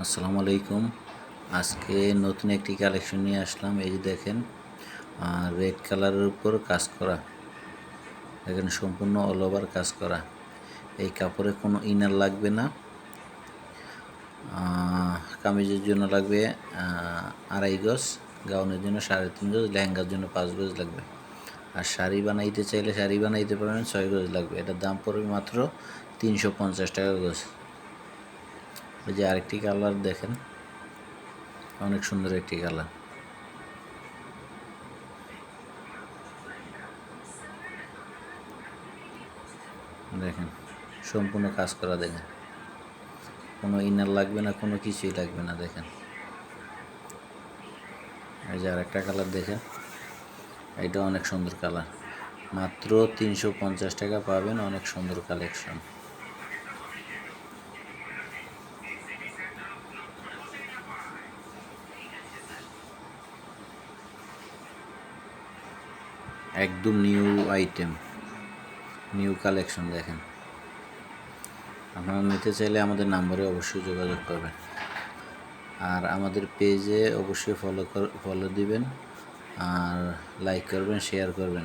আসসালামু আলাইকুম। আজকে নতুন একটি কালেকশন নিয়ে আসলাম। এই যে দেখেন, রেড কালারের উপর কাজ করা, এখানে সম্পূর্ণ অল ওভার কাজ করা। এই কাপড়ে কোনো ইনার লাগবে না। কামিজের জন্য লাগবে 2.5 গজ, গাউনের জন্য 3.5 গজ, লেহেঙ্গার জন্য 5 গজ লাগবে। আর শাড়ি বানাইতে চাইলে শাড়ি বানাইতে পারবেন, 6 গজ লাগবে। এটার দাম পড়বে মাত্র 350 টাকা গজ। ওই যে আরেকটি কালার দেখেন, অনেক সুন্দর একটি কালার। দেখেন, সম্পূর্ণ কাজ করা। দেখেন, কোনো ইনার লাগবে না, কোনো কিছুই লাগবে না। দেখেন, এই যে আরেকটা কালার দেখেন, এটা অনেক সুন্দর কালার। মাত্র 350 টাকা পাবেন, অনেক সুন্দর কালেকশন। একদম নিউ আইটেম, নিউ কালেকশন। দেখেন, আপনারা নিতে চাইলে আমাদের নাম্বারে অবশ্যই যোগাযোগ করবেন। আর আমাদের পেজে অবশ্যই ফলো দিবেন, আর লাইক করবেন, শেয়ার করবেন।